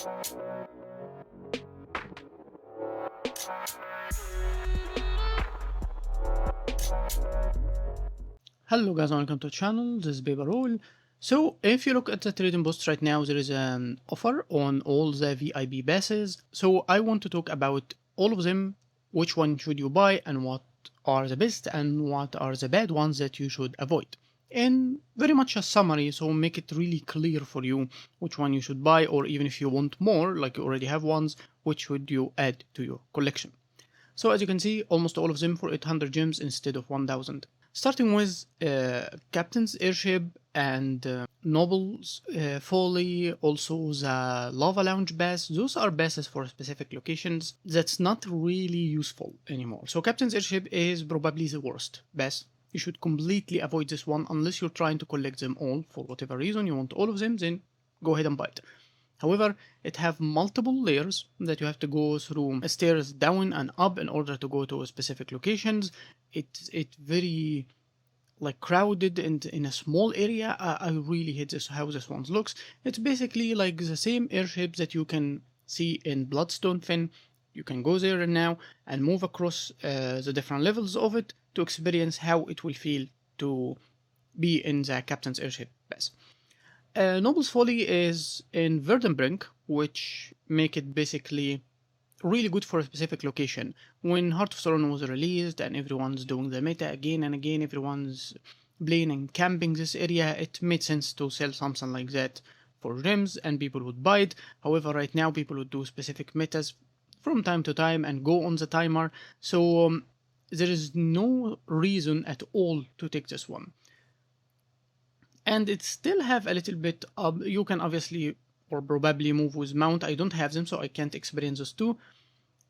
Hello guys, welcome to the channel. This is Baby Roll. So if you look at the trading post right now, there is an offer on all the VIP passes. So I want to talk about all of them, which one should you buy and what are the best and what are the bad ones that you should avoid. In very much a summary, so make it really clear for you which one you should buy, or even if you want more, like you already have ones, which should you add to your collection. So as you can see, almost all of them for 800 gems instead of 1000. Starting with Captain's Airship and Nobel's Folly, also the Lava Lounge Bass. Those are basses for specific locations that's not really useful anymore. So Captain's Airship is probably the worst bass. You should completely avoid this one unless you're trying to collect them all for whatever reason. You want all of them, then go ahead and buy it. However, it have multiple layers that you have to go through stairs down and up in order to go to specific locations. It's very like crowded and in a small area. I really hate this how this one looks. It's basically like the same airship that you can see in Bloodstone Fin. You can go there now and move across the different levels of it to experience how it will feel to be in the Captain's Airship base. Nobel's Folly is in Verdenbrink, which make it basically really good for a specific location. When Heart of Sauron was released and everyone's doing the meta again and again, everyone's playing and camping this area, it made sense to sell something like that for gems and people would buy it. However, right now people would do specific metas from time to time and go on the timer, so there is no reason at all to take this one. And it still have a little bit of, you can obviously or probably move with mount. I don't have them, so I can't experience those two,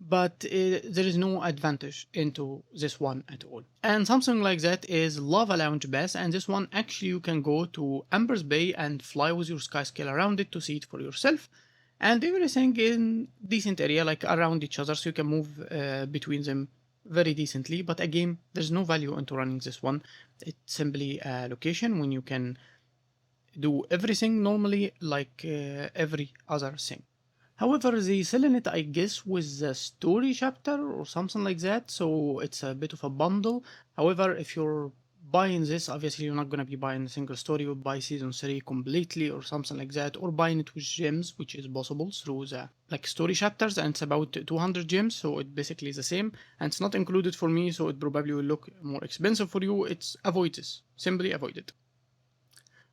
but there is no advantage into this one at all. And something like that is Lava Lounge Bass, and this one actually you can go to Amber's Bay and fly with your skyscale around it to see it for yourself, and everything in decent area, like around each other, so you can move between them very decently. But again, there's no value into running this one. It's simply a location when you can do everything normally like every other thing. However, they selling it, I guess, with the story chapter or something like that, so it's a bit of a bundle. However, if you're buying this, obviously you're not going to be buying a single story. You would buy season 3 completely or something like that, or buying it with gems, which is possible through the like story chapters, and it's about 200 gems, so it basically is the same, and it's not included for me, so it probably will look more expensive for you. It's avoid this, simply avoid it.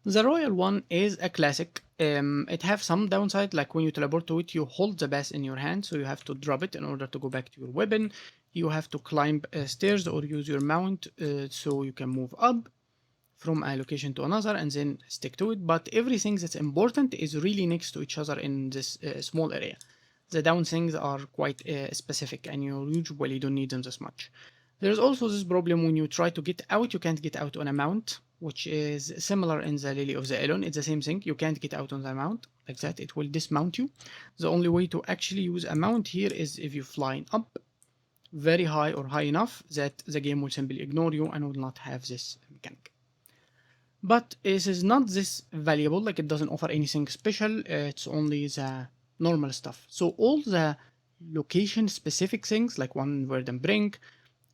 The royal one is a classic. It have some downside, like when you teleport to it, you hold the bass in your hand, so you have to drop it in order to go back to your weapon. You have to climb stairs or use your mount so you can move up from a location to another and then stick to it. But everything that's important is really next to each other in this small area. The down things are quite specific and you usually don't need them this much. There's also this problem when you try to get out, you can't get out on a mount, which is similar in the Lily of the Elon. It's the same thing. You can't get out on the mount like that. It will dismount you. The only way to actually use a mount here is if you're flying up very high or high enough that the game will simply ignore you and will not have this mechanic. But it is not this valuable, like it doesn't offer anything special. It's only the normal stuff. So all the location specific things, like one Verdant Brink,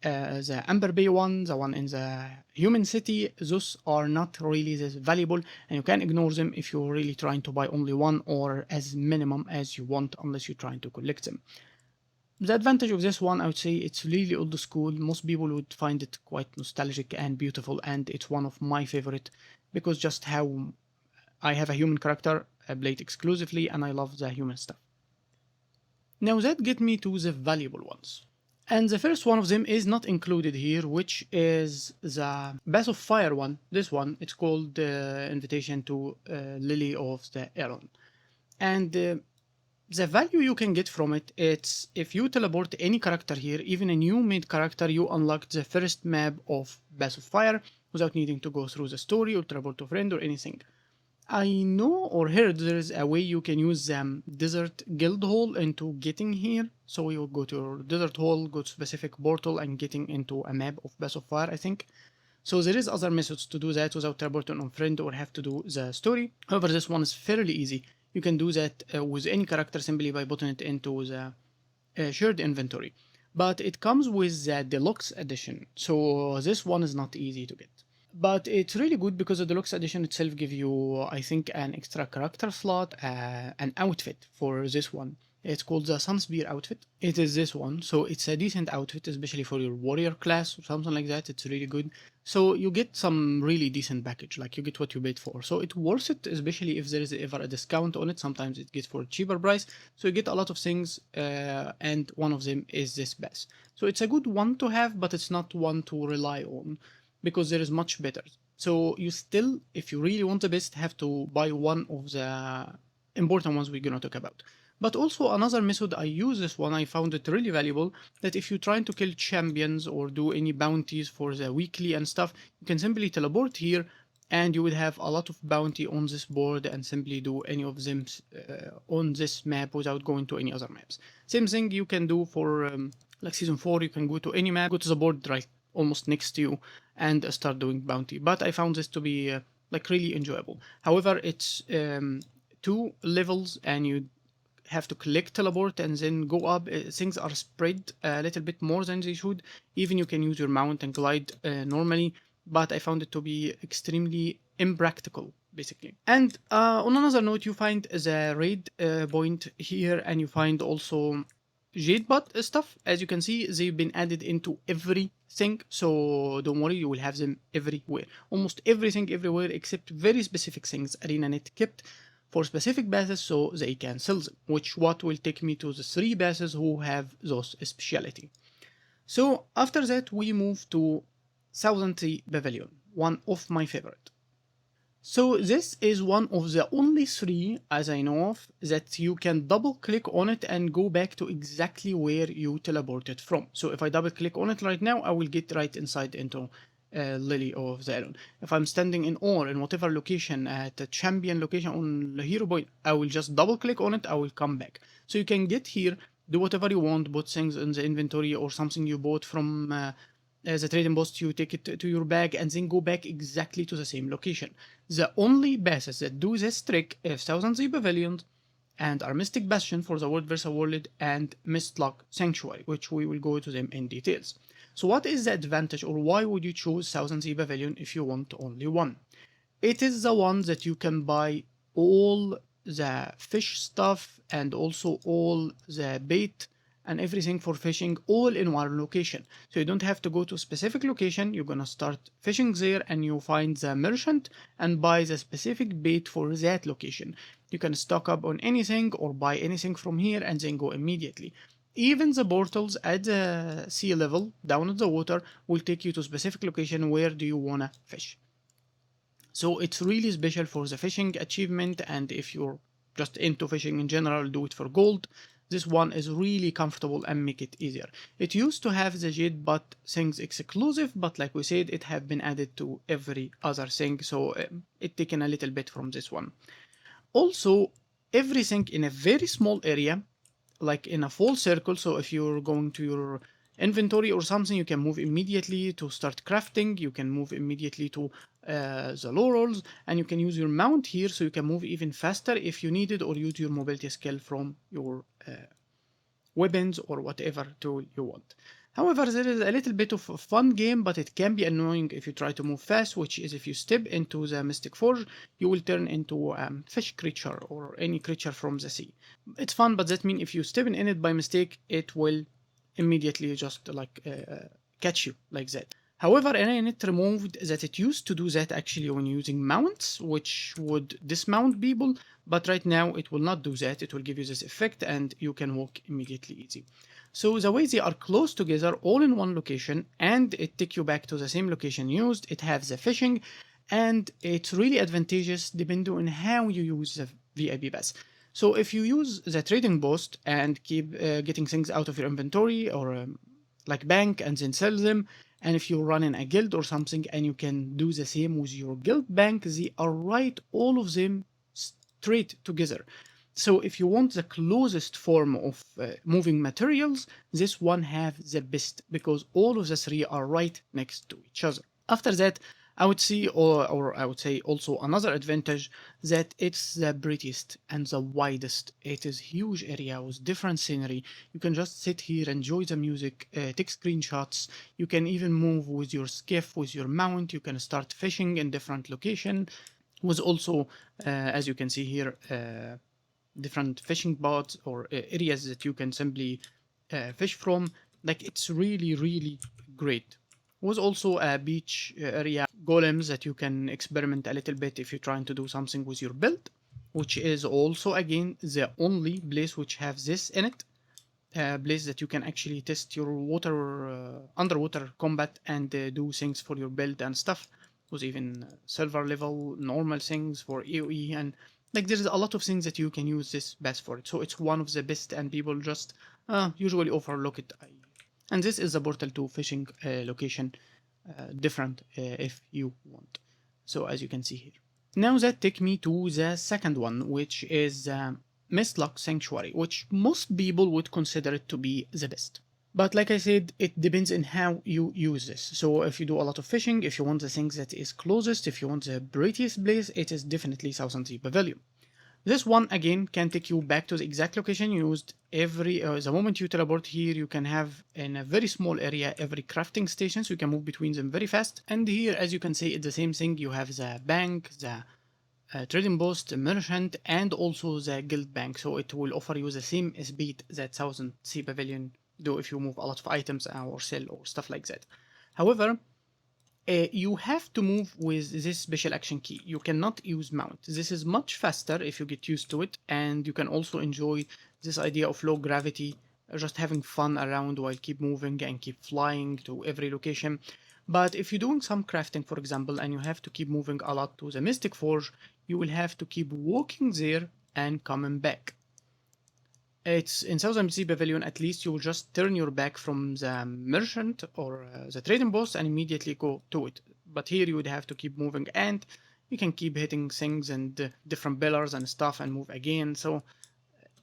the Amber Bay one, the one in the Human City, those are not really this valuable, and you can ignore them if you're really trying to buy only one or as minimum as you want, unless you're trying to collect them. The advantage of this one, I would say, it's really old school. Most people would find it quite nostalgic and beautiful, and it's one of my favorite because just how I have a human character, I play it exclusively, and I love the human stuff. Now that gets me to the valuable ones. And the first one of them is not included here, which is the Bass of Fire one. This one, it's called Invitation to Lily of the Elon. And the value you can get from it, it's if you teleport any character here, even a new made character, you unlock the first map of Bass of Fire without needing to go through the story or teleport to a friend or anything. I know or heard there is a way you can use the desert guild hall into getting here. So you go to your desert hall, go to specific portal and getting into a map of Bass of Fire, I think. So there is other methods to do that without teleporting on friend or have to do the story. However, this one is fairly easy. You can do that with any character simply by putting it into the shared inventory. But it comes with the deluxe edition, so this one is not easy to get. But it's really good because the deluxe edition itself gives you, I think, an extra character slot, an outfit for this one. It's called the Sunspear outfit. It is this one, so it's a decent outfit, especially for your warrior class or something like that. It's really good. So you get some really decent package, like you get what you paid for. So it's worth it, especially if there is ever a discount on it. Sometimes it gets for a cheaper price. So you get a lot of things, and one of them is this pass. So it's a good one to have, but it's not one to rely on, because there is much better. So you still, if you really want the best, have to buy one of the important ones we're gonna talk about. But also another method, I use this one, I found it really valuable, that if you're trying to kill champions or do any bounties for the weekly and stuff, you can simply teleport here and you would have a lot of bounty on this board and simply do any of them on this map without going to any other maps. Same thing you can do for like season 4, you can go to any map, go to the board right almost next to you and start doing bounty. But I found this to be like really enjoyable. However, it's 2 levels and you have to click teleport and then go up. Things are spread a little bit more than they should. Even you can use your mount and glide normally, but I found it to be extremely impractical, basically. And on another note, you find the raid point here, and you find also Jadebot stuff. As you can see, they've been added into everything, so don't worry, you will have them everywhere. Almost everything everywhere except very specific things ArenaNet kept for specific bases so they can sell them, which what will take me to the 3 bases who have those speciality. So after that we move to Thousand Tree Pavilion, one of my favorite. So this is one of the only 3, as I know of, that you can double click on it and go back to exactly where you teleported from. So if I double click on it right now, I will get right inside into Lily of the Elon. If I'm standing in or in whatever location at a champion location on the hero point, I will just double click on it, I will come back. So you can get here, do whatever you want, put things in the inventory or something you bought from the trading post, you take it to your bag and then go back exactly to the same location. The only bases that do this trick is Thousand Tree Pavilion and Armistice Bastion for the World vs. World and Mistlock Sanctuary, which we will go to them in details. So what is the advantage, or why would you choose Thousand Tree Pavilion if you want only one? It is the one that you can buy all the fish stuff and also all the bait and everything for fishing all in one location. So you don't have to go to a specific location, you're gonna start fishing there and you find the merchant and buy the specific bait for that location. You can stock up on anything or buy anything from here and then go immediately. Even the portals at the sea level, down at the water, will take you to a specific location where do you wanna fish. So it's really special for the fishing achievement, and if you're just into fishing in general, do it for gold. This one is really comfortable and make it easier. It used to have the Jadebot things exclusive, but like we said, it have been added to every other thing, so it taken a little bit from this one. Also, everything in a very small area, like in a full circle, so if you're going to your inventory or something, you can move immediately to start crafting, you can move immediately to the laurels, and you can use your mount here so you can move even faster if you need it, or use your mobility skill from your weapons or whatever tool you want. However, there is a little bit of a fun game, but it can be annoying if you try to move fast, which is if you step into the Mystic Forge, you will turn into a fish creature or any creature from the sea. It's fun, but that means if you step in it by mistake, it will immediately just like catch you like that. However, ArenaNet removed that it used to do that actually when using mounts, which would dismount people, but right now it will not do that. It will give you this effect and you can walk immediately easy. So the way they are close together all in one location, and it take you back to the same location used, it has the fishing, and it's really advantageous depending on how you use the VIP pass. So if you use the trading post and keep getting things out of your inventory or like bank and then sell them, and if you're running a guild or something and you can do the same with your guild bank, they are right all of them straight together. So if you want the closest form of moving materials, this one have the best because all of the 3 are right next to each other. After that, I would see, or I would say also another advantage, that it's the prettiest and the widest. It is huge area with different scenery. You can just sit here, enjoy the music, take screenshots. You can even move with your skiff, with your mount. You can start fishing in different location. Was also, as you can see here, different fishing spots or areas that you can simply fish from. Like it's really, really great. Was also a beach area golems that you can experiment a little bit if you're trying to do something with your build, which is also again the only place which has this in it. Place that you can actually test your water underwater combat and do things for your build and stuff. Was even silver level normal things for AoE, and like there's a lot of things that you can use this best for it. So it's one of the best, and people just usually overlook it. And this is a portal to fishing location, different if you want. So as you can see here. Now that take me to the second one, which is Mistlock Sanctuary, which most people would consider it to be the best. But like I said, it depends on how you use this. So if you do a lot of fishing, if you want the things that is closest, if you want the prettiest place, it is definitely Southern Sea Pavilion. This one again can take you back to the exact location you used. The moment you teleport here, you can have in a very small area every crafting station, so you can move between them very fast. And here, as you can see, it's the same thing. You have the bank, the trading post, the merchant, and also the guild bank. So it will offer you the same speed that Southern Sea Pavilion do if you move a lot of items or sell or stuff like that. However, you have to move with this special action key. You cannot use mount. This is much faster if you get used to it, and you can also enjoy this idea of low gravity, just having fun around while keep moving and keep flying to every location. But if you're doing some crafting, for example, and you have to keep moving a lot to the Mystic Forge, you will have to keep walking there and coming back. It's in Southern Sea Pavilion, at least you will just turn your back from the merchant or the trading post and immediately go to it. But here you would have to keep moving, and you can keep hitting things and different pillars and stuff and move again. So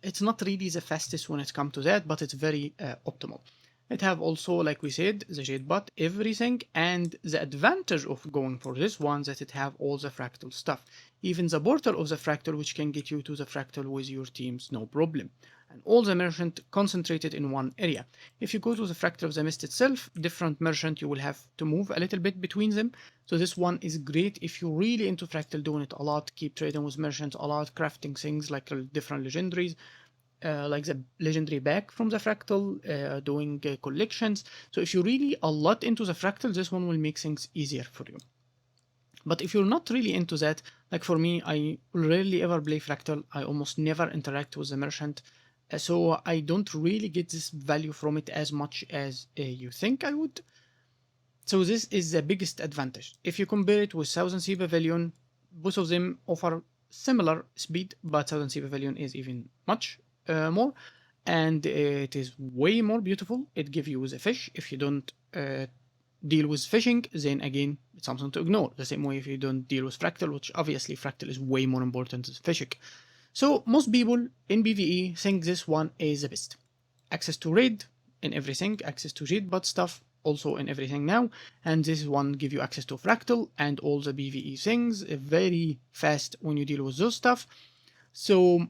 it's not really the fastest when it comes to that, but it's very optimal. It have also, like we said, the shade bot, everything, and the advantage of going for this one that it have all the fractal stuff. Even the portal of the fractal, which can get you to the fractal with your teams, no problem. And all the merchant concentrated in one area. If you go to the fractal of the mist itself, different merchant, you will have to move a little bit between them. So this one is great if you're really into fractal, doing it a lot, keep trading with merchants a lot, crafting things like different legendaries. Like the legendary bag from the fractal, doing collections. So if you're really a lot into the fractal, this one will make things easier for you. But if you're not really into that, like for me, I rarely ever play fractal. I almost never interact with the merchant. So I don't really get this value from it as much as you think I would. So this is the biggest advantage. If you compare it with Southern Sea Pavilion, both of them offer similar speed, but Southern Sea Pavilion is even much more, and it is way more beautiful. It gives you the fish. If you don't deal with fishing, then again it's something to ignore. The same way if you don't deal with fractal, which obviously fractal is way more important than fishing. So most people in PvE think this one is the best. Access to raid in everything, access to raid bot stuff also in everything now, and this one give you access to fractal and all the PvE things very fast when you deal with those stuff. So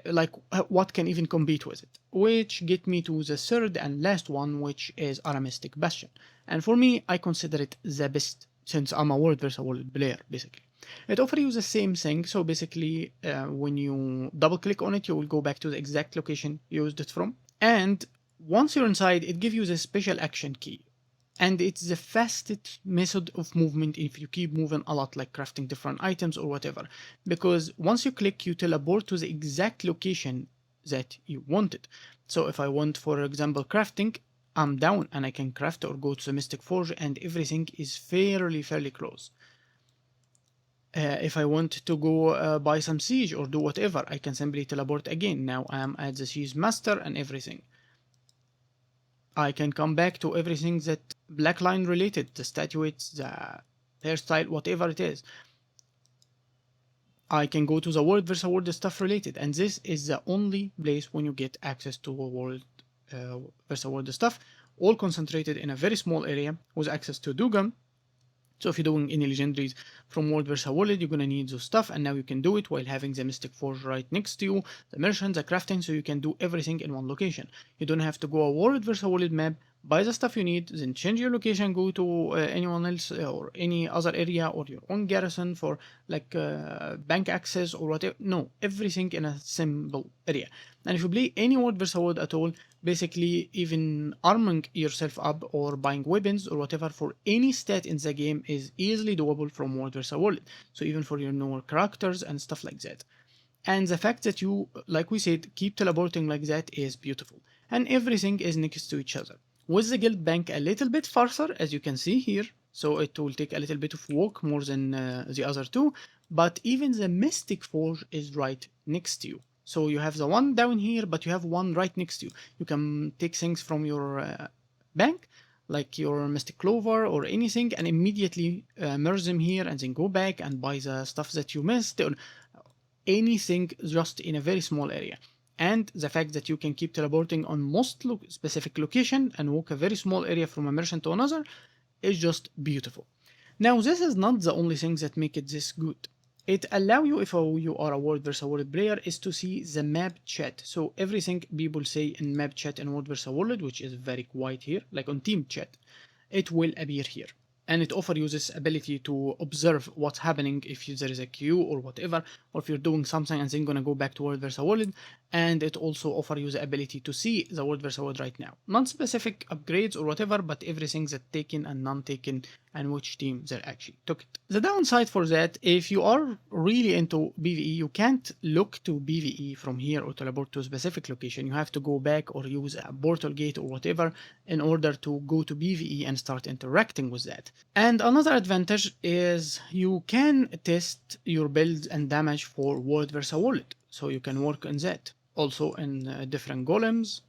like what can even compete with it? Which get me to the third and last one, which is Armistice Bastion. And for me, I consider it the best since I'm a world versus world player, basically. It offers you the same thing. So basically, when you double click on it, you will go back to the exact location you used it from. And once you're inside, it gives you the special action key. And it's the fastest method of movement if you keep moving a lot, like crafting different items or whatever. Because once you click, you teleport to the exact location that you wanted. So if I want, for example, crafting, I'm down and I can craft or go to the Mystic Forge and everything is fairly close. If I want to go buy some siege or do whatever, I can simply teleport again. Now I'm at the siege master and everything. I can come back to everything that black line related, the statuettes, the hairstyle, whatever it is. I can go to the world versus world stuff related, and this is the only place when you get access to world versus world stuff, all concentrated in a very small area with access to Dugam, So if you're doing any legendaries from World vs. World, you're gonna need those stuff, and now you can do it while having the Mystic Forge right next to you, the merchant, the crafting, so you can do everything in one location. You don't have to go a World vs. World map, buy the stuff you need, then change your location, go to anyone else or any other area or your own garrison for like bank access or whatever. No, everything in a simple area. And if you play any World vs. World at all, basically even arming yourself up or buying weapons or whatever for any stat in the game is easily doable from World vs. World. So even for your newer characters and stuff like that. And the fact that you, like we said, keep teleporting like that is beautiful. And everything is next to each other. With the guild bank a little bit farther, as you can see here, so it will take a little bit of walk more than the other two, but even the Mystic Forge is right next to you. So you have the one down here, but you have one right next to you. You can take things from your bank, like your Mystic Clover or anything, and immediately merge them here and then go back and buy the stuff that you missed, or anything just in a very small area. And the fact that you can keep teleporting on most specific location and walk a very small area from a merchant to another is just beautiful. Now this is not the only thing that make it this good. It allows you, if you are a World vs. World player, is to see the map chat. So everything people say in map chat in World vs. World, which is very quiet here, like on team chat, it will appear here. And it offers you this ability to observe what's happening if there is a queue or whatever, or if you're doing something and then gonna go back to World vs. World. And it also offers you the ability to see the World vs. World right now. Not specific upgrades or whatever, but everything that's taken and non-taken and which team they actually took it. The downside for that, if you are really into PvE, you can't look to PvE from here or teleport to a specific location. You have to go back or use a portal gate or whatever in order to go to PvE and start interacting with that. And another advantage is you can test your builds and damage for World vs. World, so you can work on that. Also in different golems,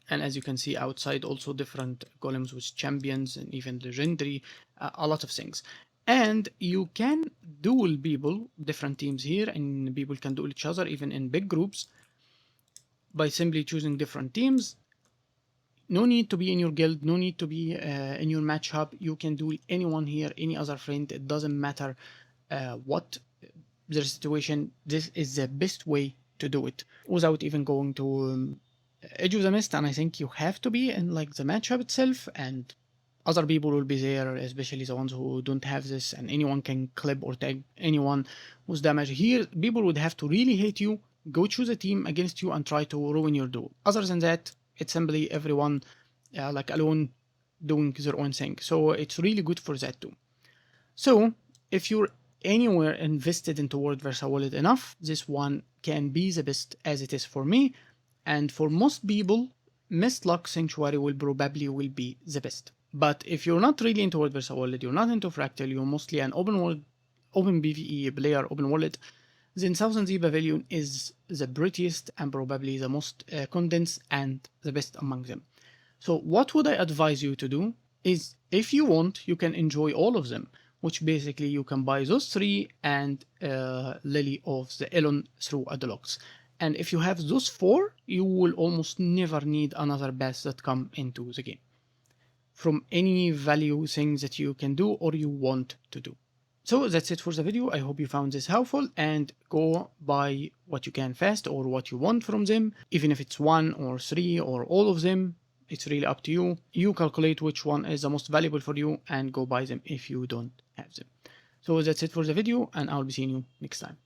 and as you can see outside, also different golems with champions and even legendary, a lot of things. And you can duel people, different teams here, and people can duel each other even in big groups by simply choosing different teams. No need to be in your guild, no need to be in your match hub. You can duel anyone here, any other friend. It doesn't matter what their situation. This is the best way to do it without even going to Edge of the Mist, and I think you have to be in like the matchup itself, and other people will be there, especially the ones who don't have this, and anyone can clip or tag anyone who's damaged. Here, people would have to really hate you, go choose a team against you and try to ruin your duel. Other than that, it's simply everyone like alone doing their own thing. So it's really good for that too. So if you're anywhere invested into World vs. World enough, this one can be the best as it is for me. And for most people, Mistlock Sanctuary will probably be the best. But if you're not really into World vs. World, you're not into Fractal, you're mostly an open PvE player, open world, then Thousand Sea Pavilion is the prettiest and probably the most condensed and the best among them. So what would I advise you to do is, if you want, you can enjoy all of them, which basically you can buy those three and Lily of the Elon through a deluxe. And if you have those four, you will almost never need another pass that come into the game from any value things that you can do or you want to do. So that's it for the video. I hope you found this helpful, and go buy what you can fast or what you want from them, even if it's one or three or all of them. It's really up to you. You calculate which one is the most valuable for you and go buy them if you don't have them. So that's it for the video, and I'll be seeing you next time.